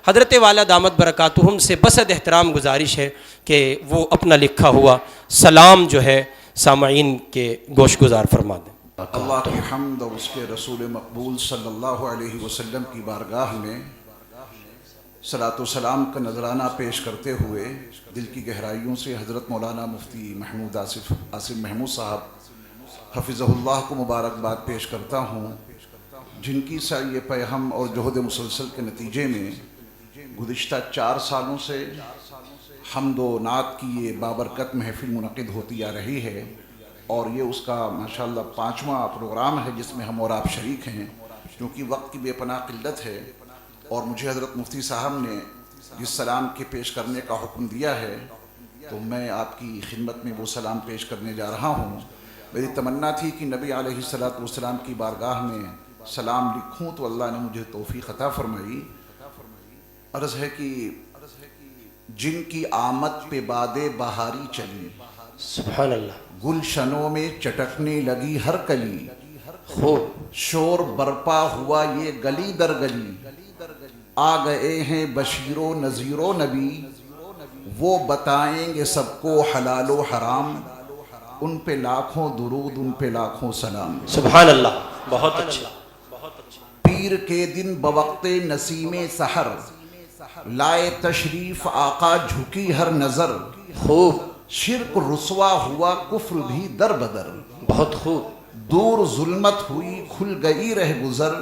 حضرت والا دامت برکاتہم سے بسد احترام گزارش ہے کہ وہ اپنا لکھا ہوا سلام جو ہے سامعین کے گوش گزار فرما دیں۔ اللہ کی حمد اور اس کے رسول مقبول صلی اللہ علیہ وسلم کی بارگاہ میں صلاۃ و سلام کا نذرانہ پیش کرتے ہوئے دل کی گہرائیوں سے حضرت مولانا مفتی محمود عاصم محمود صاحب حفظہ اللہ کو مبارکباد پیش کرتا ہوں، جن کی سعی پیہم اور جہد مسلسل کے نتیجے میں گزشتہ 4 سالوں سے حمد و نعت کی یہ بابرکت محفل منعقد ہوتی آ رہی ہے، اور یہ اس کا ماشاءاللہ 5واں پروگرام ہے جس میں ہم اور آپ شریک ہیں۔ کیونکہ وقت کی بے پناہ قلت ہے اور مجھے حضرت مفتی صاحب نے جس سلام کے پیش کرنے کا حکم دیا ہے تو میں آپ کی خدمت میں وہ سلام پیش کرنے جا رہا ہوں۔ میری تمنا تھی کہ نبی علیہ الصلوۃ والسلام کی بارگاہ میں سلام لکھوں تو اللہ نے مجھے توفیق عطا فرمائی۔ عرض ہے کہ جن کی آمد پہ باد بہاری چلی، سبحان اللہ، گلشنوں میں چٹکنے لگی ہر کلی، خوب شور برپا ہوا یہ گلی در گلی، آ گئے ہیں بشیر و نذیر و نبی، وہ بتائیں گے سب کو حلال و حرام، ان پہ لاکھوں درود ان پہ لاکھوں سلام۔ سبحان اللہ، بہت اچھا۔ پیر کے دن بوقت نسیم سحر، لائے تشریف آقا جھکی ہر نظر، خوب، شرک رسوا ہوا کفر بھی در بدر، بہت خوب، دور ظلمت ہوئی کھل گئی رہ گزر،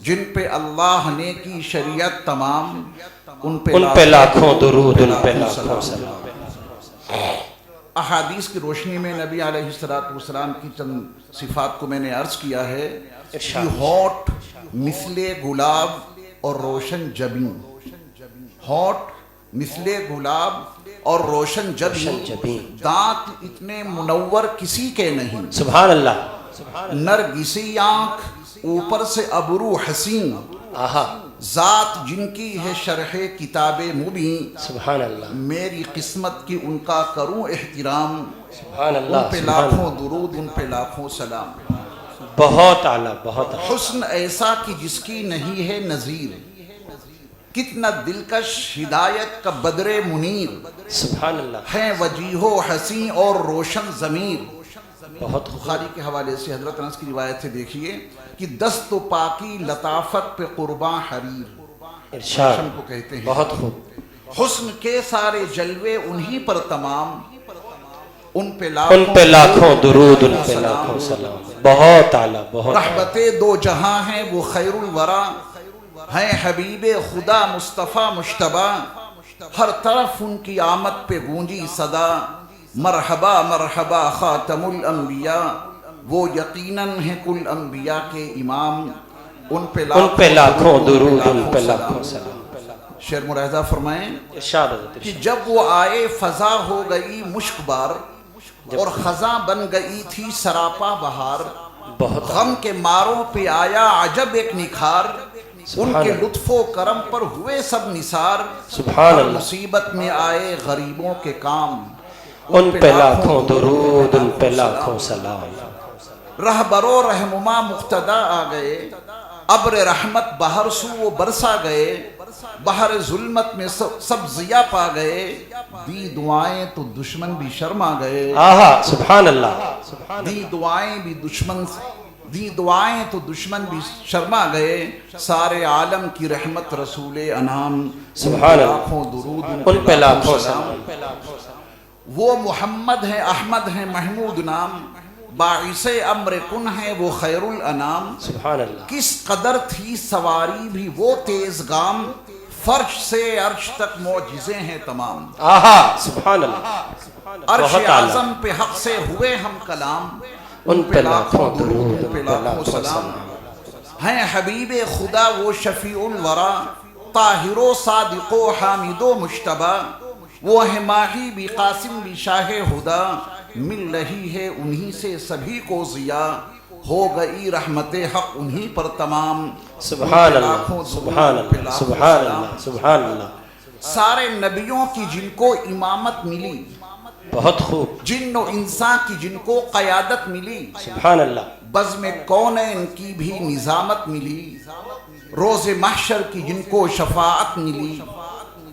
جن پہ اللہ نے کی شریعت تمام، ان پہ لاکھوں درود ان پہ لاکھوں سلام۔ احادیث کی روشنی میں نبی علیہ الصلوۃ والسلام کی چند صفات کو میں نے عرض کیا ہے کہ ہوٹ مثل گلاب اور روشن جبیں، ہوٹ مثل گلاب اور روشن جبیں، دانت اتنے منور کسی کے نہیں، سبحان اللہ، نرگسی آنکھ اوپر سے ابرو حسین، آہا، ذات جن کی ہے شرح کتاب مبین، سبحان اللہ، میری قسمت کی ان کا کروں احترام، سبحان ان اللہ، پہ لاکھوں درود ان پہ لاکھوں سلام۔ بہت اعلیٰ، بہت اعلیٰ۔ حسن ایسا کہ جس کی نہیں ہے نظیر، کتنا دلکش ہدایت کا بدر منیر، سبحان اللہ، ہے وجیح و حسین اور روشن ضمیر۔ بہت بخاری کے حوالے سے حضرت انس کی روایت سے دیکھیے کہ دست و پاکی لطافت پہ قرباں حریر، ارشاد، ریشم کو کہتے ہیں۔ بہت خوب، حسن کے سارے جلوے انہی پر تمام، ان پہ لاکھوں درود ان پہ لاکھوں سلام۔ بہت اعلیٰ، بہت رحمت دو جہاں ہیں وہ خیر الورا، ہیں حبیب خدا مصطفیٰ مجتبیٰ، ہر طرف ان کی آمد پہ گونجی صدا، مرحبا مرحبا خاتم الانبیاء، وہ یقیناً ہیں کل انبیاء کے امام، ان پہ لاکھوں درود ان پہ لاکھوں سلام۔ شعر ملاحظہ فرمائیں ارشاد حضرت، کہ جب وہ آئے فضا ہو گئی مشک بار، اور خزاں بن گئی تھی سراپا بہار، بہت غم کے ماروں پہ آیا عجب ایک نکھار، ان کے لطف و کرم پر ہوئے سب نثار، سبحان اللہ، مصیبت میں آئے غریبوں کے کام، ان پہ لاکھوں درود ان پہ لاکھوں سلام۔ رہبر و رہنما مقتدا آ گئے، ابر رحمت بہر سو وہ برسا گئے، بہر ظلمت میں سب ضیا پا گئے، دی دعائیں تو دشمن بھی شرما گئے، آہا، سبحان اللہ، دی دعائیں تو دشمن بھی شرما گئے، سارے عالم کی رحمت رسول انعام، سبحان اللہ، لاکھوں درود ان پہ لاکھوں سلام۔ وہ محمد ہیں احمد ہیں محمود نام، باعث امر کن ہے وہ خیر الانام، سبحان اللہ، کس قدر تھی سواری بھی وہ تیز گام، فرش سے عرش تک معجزے ہیں تمام، آہا، سبحان اللہ، عرش بہت اعلیٰ، اعظم پہ حق سے ہوئے ہم کلام، ان پہ لاکھوں درود ان پہ لاکھوں سلام، ہیں حبیب خدا وہ شفیع الورا، طاہر و صادق و حامد و مجتبیٰ، وہ ہے ماہی بھی قاسم بھی شاہ ہدا، مل رہی ہے انہی سے سبھی کو ضیا، ہو گئی رحمت حق انہی پر تمام. سبحان اللہ سبحان اللہ سبحان اللہ سبحان اللہ. سارے نبیوں کی جن کو امامت ملی, بہت خوب. جن و انسان کی جن کو قیادت ملی, سبحان اللہ. بزم کونین کی بھی نظامت ملی, روز محشر کی جن کو شفاعت ملی,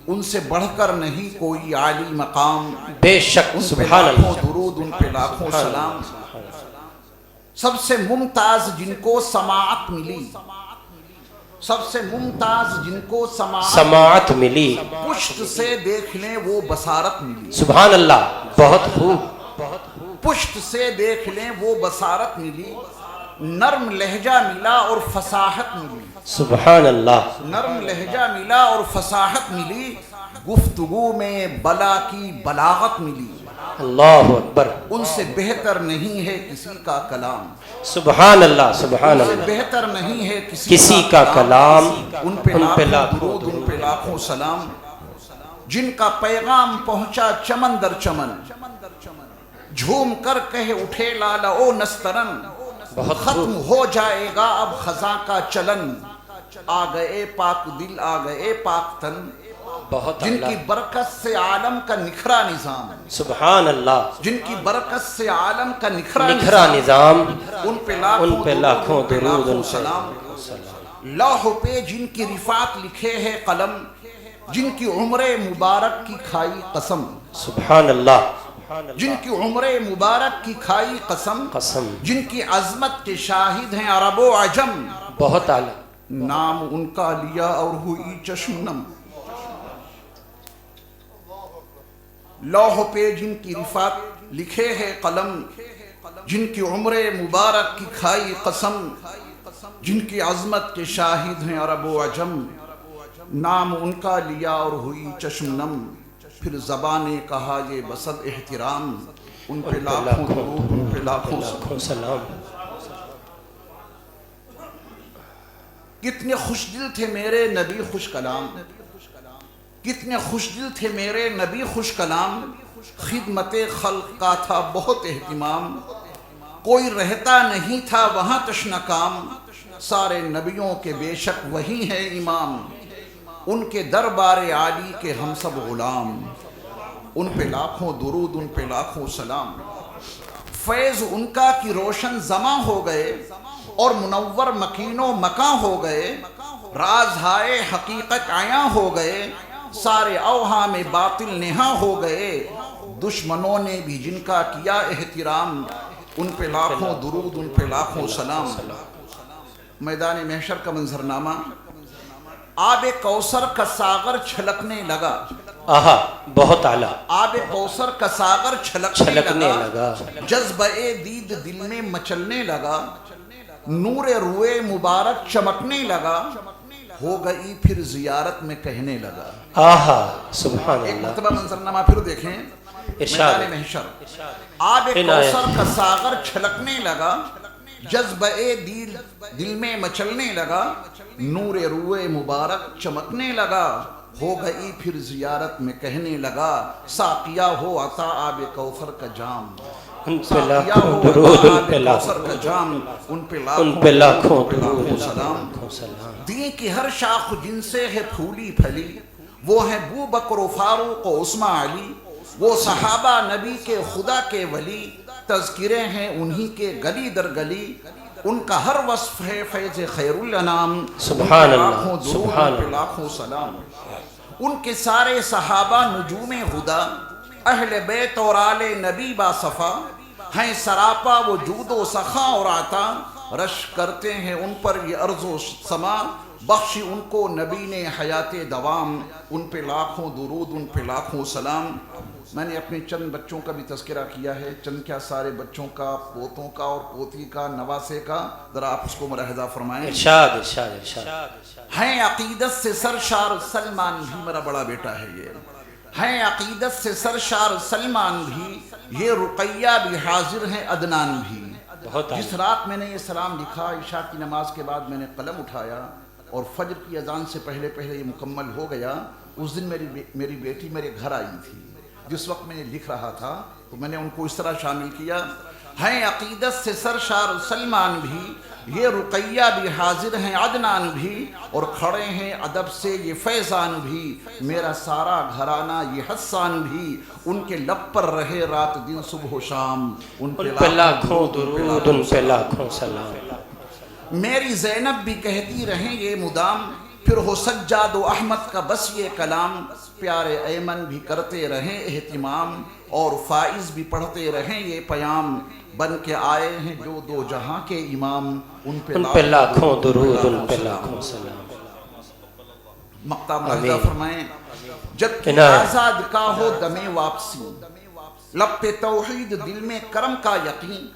ان سے بڑھ کر نہیں کوئی عالی مقام. بے شک. ان پہ سبحان لاکھوں اللہ. درود, ان پہ لاکھوں سلام. سب سے ممتاز جن کو سماعت ملی, سب سے ممتاز جن کو سماعت ملی, پشت سے دیکھ لیں وہ بصارت ملی. سبحان اللہ. بہت خوب. پشت سے دیکھ لیں وہ بصارت ملی. نرم لہجہ ملا اور فصاحت ملی. سبحان اللہ. نرم لہجہ ملا اور فصاحت ملی. گفتگو میں بلا کی بلاغت ملی. اللہ اکبر. ان سے بہتر نہیں ہے کسی کا کلام. سبحان اللہ سبحان ان سے اللہ. بہتر نہیں ہے کسی کا کلام. ان پہ لاکھوں لاکھوں درود, ان پہ لاکھوں سلام. جن کا پیغام پہنچا چمن در چمن, جھوم کر کہہ اٹھے لالا او نسترن. بہت ختم ہو جائے گا اب خزاں کا چلن. آ گئے پاک دل, آ گئے پاک تن, بہت جن کی اعلیٰ. برکت سے عالم کا نکھرا نظام. سبحان اللہ. جن کی برکت سے عالم کا نکھرا نظام. ان پہ لاکھوں درود, ان پہ سلام. لوح پہ جن کی رفعت لکھے ہے قلم, جن کی عمر مبارک کی کھائی قسم. سبحان اللہ. جن کی عمر مبارک کی کھائی قسم, جن کی عظمت کے شاہد ہیں عرب و عجم. بہت اعلیٰ. نام ان کا لیا اور ہوئی چشم نم. لوح پہ جن کی رفعت لکھے ہے قلم, جن کی عمر مبارک کی کھائی قسم, جن کی عظمت کے شاہد ہیں عرب و عجم. نام ان کا لیا اور ہوئی چشم نم. پھر زبان نے کہا یہ بسد احترام. ان پہ لاکھوں درود, ان پہ لاکھوں سلام. کتنے خوش دل تھے میرے نبی خوش کلام, کتنے خوش دل تھے میرے نبی خوش کلام. خدمت خلق کا تھا بہت اہتمام, کوئی رہتا نہیں تھا وہاں تشنہ کام. سارے نبیوں کے بے شک وہی ہے امام, ان کے دربار عالی کے ہم سب غلام. ان پہ لاکھوں درود, ان پہ لاکھوں سلام. فیض ان کا کی روشن زماں ہو گئے, اور منور مکین و مکاں ہو گئے. راز ہائے حقیقت عیاں ہو گئے, سارے اوہام باطل نہاں ہو گئے. دشمنوں نے بھی جن کا کیا احترام, ان پہ لاکھوں درود, ان پہ لاکھوں سلام. میدان محشر کا منظرنامہ. آب کوثر کا ساغر چھلکنے لگا. آہا بہت اعلیٰ. آب کوثر کا ساغر چھلکنے لگا. جذبہ دید دل میں مچلنے لگا. نور روئے مبارک چمکنے لگا. ہو گئی پھر زیارت میں کہنے لگا. آہا سبحان ایک اللہ. مرتبہ منظرنامہ پھر دیکھیں. ارشاد. میدان محشر. آب کوثر کا ساغر چھلکنے لگا, جذبہ دل میں مچلنے لگا. نور روئے مبارک چمکنے لگا. ہو گئی پھر زیارت میں کہنے لگا. ساقیہ ہو عطا آب کوثر کا جام. ان پہ لاکھوں درود, ان پہ کوثر کا جام. ان پہ لاکھوں درود, سلام. سلام. دین کی ہر شاخ جن سے ہے پھولی پھلی, وہ ہیں بو بکر و فاروق و عثمان علی. وہ صحابہ نبی کے خدا کے ولی, تذکرے ہیں انہی کے گلی در گلی. ان کا ہر وصف ہے فیض خیر الانام. سبحان اللہ لاکھوں درود, سبحان ان پہ لاکھوں سلام. ان کے سارے صحابہ نجوم خدا, اہل بیت اور آل نبی با صفا ہیں سراپا وجود و سخا اور عطا. رش کرتے ہیں ان پر یہ ارض و سما, بخشی ان کو نبی نے حیات دوام. ان پہ لاکھوں درود, ان پہ لاکھوں سلام. میں نے اپنے چند بچوں کا بھی تذکرہ کیا ہے, چند کیا سارے بچوں کا, پوتوں کا اور پوتی کا, نواسے کا, ذرا آپ اس کو ملاحظہ فرمائیں. ارشاد ارشاد ارشاد. ہیں عقیدت سے سرشار سلمان بھی, میرا بڑا بیٹا ہے یہ. ہیں عقیدت سے سرشار سلمان بھی, یہ رقیہ بھی حاضر ہیں عدنان بھی. جس رات میں نے یہ سلام لکھا, عشاء کی نماز کے بعد میں نے قلم اٹھایا اور فجر کی اذان سے پہلے پہلے یہ مکمل ہو گیا. اس دن میری بیٹی میرے گھر آئی تھی. جس وقت میں نے لکھ رہا تھا تو میں نے ان کو اس طرح شامل کیا. ہیں عقیدت سے سرشار سلمان بھی، یہ رقیہ بھی حاضر ہیں عدنان بھی، اور کھڑے ہیں ادب سے یہ فیضان بھی، میرا سارا گھرانہ یہ حسان بھی، ان کے لب پر رہے رات دن صبح و شام، ان پہ لاکھوں درود، ان پہ لاکھوں سلام۔ میری زینب بھی کہتی رہیں یہ مدام، پھر ہو سجاد و احمد کا بس یہ کلام، پیارے ایمن بھی کرتے رہیں اہتمام، اور فائز بھی پڑھتے رہیں یہ پیام، بن کے آئے ہیں جو دو جہاں کے امام، ان پہ لاکھوں درود، ان پہ لاکھوں سلام۔ مقطع ملاحظہ فرمائیں، جب کہ آزاد کا ہو دم واپسی، لب پہ توحید دل میں کرم کا یقین،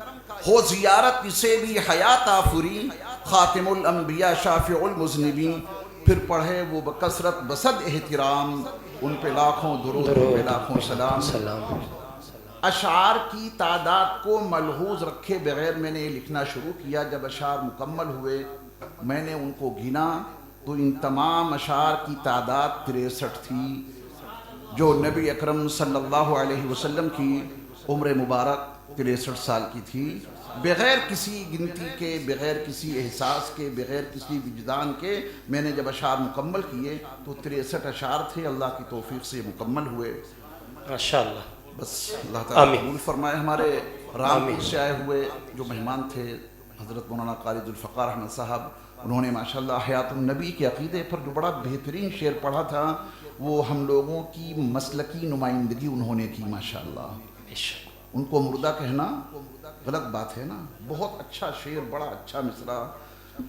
ہو زیارت اسے بھی حیات آفری، خاتم الانبیاء شافع المذنبین، پھر پڑھے وہ بکثرت بصد احترام، ان پہ لاکھوں درود، ان پہ لاکھوں سلام۔ اشعار کی تعداد کو ملحوظ رکھے بغیر میں نے یہ لکھنا شروع کیا۔ جب اشعار مکمل ہوئے میں نے ان کو گنا تو ان تمام اشعار کی تعداد 63 تھی، جو نبی اکرم صلی اللہ علیہ وسلم کی عمر مبارک 63 سال کی تھی، بغیر کسی گنتی کے، بغیر کسی احساس کے، بغیر کسی وجدان کے میں نے جب اشعار مکمل کیے تو 63 اشعار تھے، اللہ کی توفیق سے مکمل ہوئے ماشاءاللہ۔ بس اللہ تعالیٰ قبول فرمائے۔ ہمارے رامپور سے آئے ہوئے جو مہمان تھے حضرت مولانا قاری ذوالفقار احمد صاحب، انہوں نے ماشاءاللہ حیات النبی کے عقیدے پر جو بڑا بہترین شعر پڑھا تھا، وہ ہم لوگوں کی مسلکی نمائندگی انہوں نے کی ماشاءاللہ۔ ان کو مردہ کہنا غلط بات ہے نا، بہت اچھا شعر، بڑا اچھا مصرع۔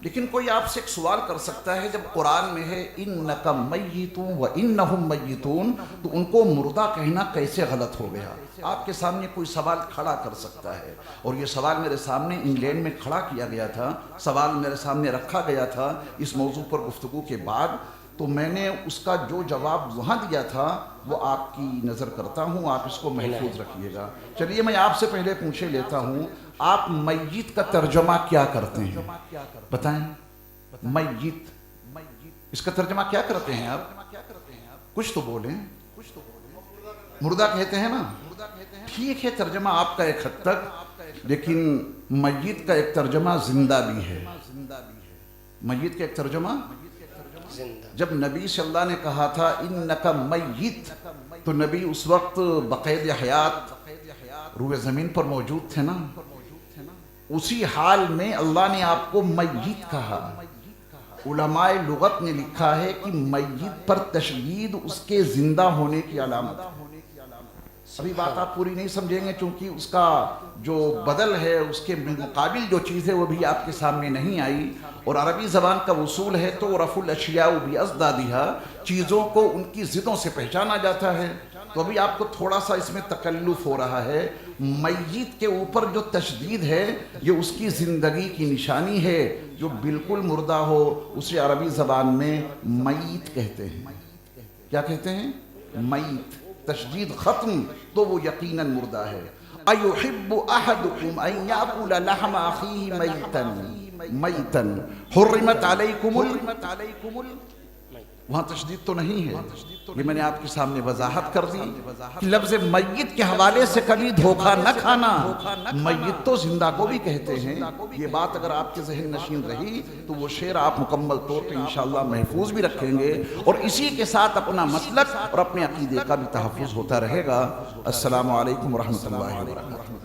لیکن کوئی آپ سے ایک سوال کر سکتا ہے، جب قرآن میں ہے اِنَّكَ مَيِّتُونَ وَإِنَّهُمْ مَيِّتُونَ، تو ان کو مردہ کہنا کیسے غلط ہو گیا؟ آپ کے سامنے کوئی سوال کھڑا کر سکتا ہے، اور یہ سوال میرے سامنے انگلینڈ میں کھڑا کیا گیا تھا، سوال میرے سامنے رکھا گیا تھا اس موضوع پر گفتگو کے بعد، تو میں نے اس کا جو جواب وہاں دیا تھا وہ آپ کی نظر کرتا ہوں، آپ اس کو محفوظ رکھیے گا۔ چلیے میں آپ سے پہلے پوچھے لیتا ہوں، آپ میت کا ترجمہ کیا کرتے ہیں؟ بتائیں، میت اس کا ترجمہ کیا کرتے ہیں آپ؟ کچھ تو بولیں۔ مردہ کہتے ہیں نا، ٹھیک ہے ترجمہ آپ کا ایک حد تک، لیکن میت کا ایک ترجمہ زندہ بھی ہے۔ میت کا ایک ترجمہ جب نبی صلی اللہ نے کہا تھا انک میت، تو نبی اس وقت بقید حیات روح زمین پر موجود تھے نا، اسی حال میں اللہ نے آپ کو میت کہا۔ علماء لغت نے لکھا ہے کہ میت پر تشدید اس کے زندہ ہونے کی علامت ہے۔ ابھی بات آپ پوری نہیں سمجھیں گے چونکہ اس کا جو بدل ہے، اس کے مقابل جو چیز ہے وہ بھی آپ کے سامنے نہیں آئی، اور عربی زبان کا اصول ہے تو رفع الاشیاء باضدادها، چیزوں کو ان کی ضدوں سے پہچانا جاتا ہے۔ تو ابھی آپ کو تھوڑا سا اس میں تکلف ہو رہا ہے۔ میت کے اوپر جو تشدید ہے یہ اس کی زندگی کی نشانی ہے، جو بالکل مردہ ہو اسے عربی زبان میں میت کہتے ہیں۔ کیا کہتے ہیں؟ میت۔ تشدید ختم تو وہ یقیناً مردہ ہے۔ اَيُحِبُّ أَحَدُكُمْ أَن يَأْكُلَ لَحْمَ أَخِيهِ مَيْتًا حُرِّمَتْ عَلَيْكُمُ وہاں تشدید تو نہیں ہے، یہ میں نے آپ کے سامنے وضاحت کر دی کہ لفظ میت کے حوالے سے کبھی دھوکہ نہ کھانا۔ میت تو زندہ کو بھی کہتے ہیں۔ یہ بات اگر آپ کے ذہن نشین رہی تو وہ شعر آپ مکمل طور پہ انشاءاللہ محفوظ بھی رکھیں گے، اور اسی کے ساتھ اپنا مسلک اور اپنے عقیدے کا بھی تحفظ ہوتا رہے گا۔ السلام علیکم ورحمۃ اللہ وبرکاتہ۔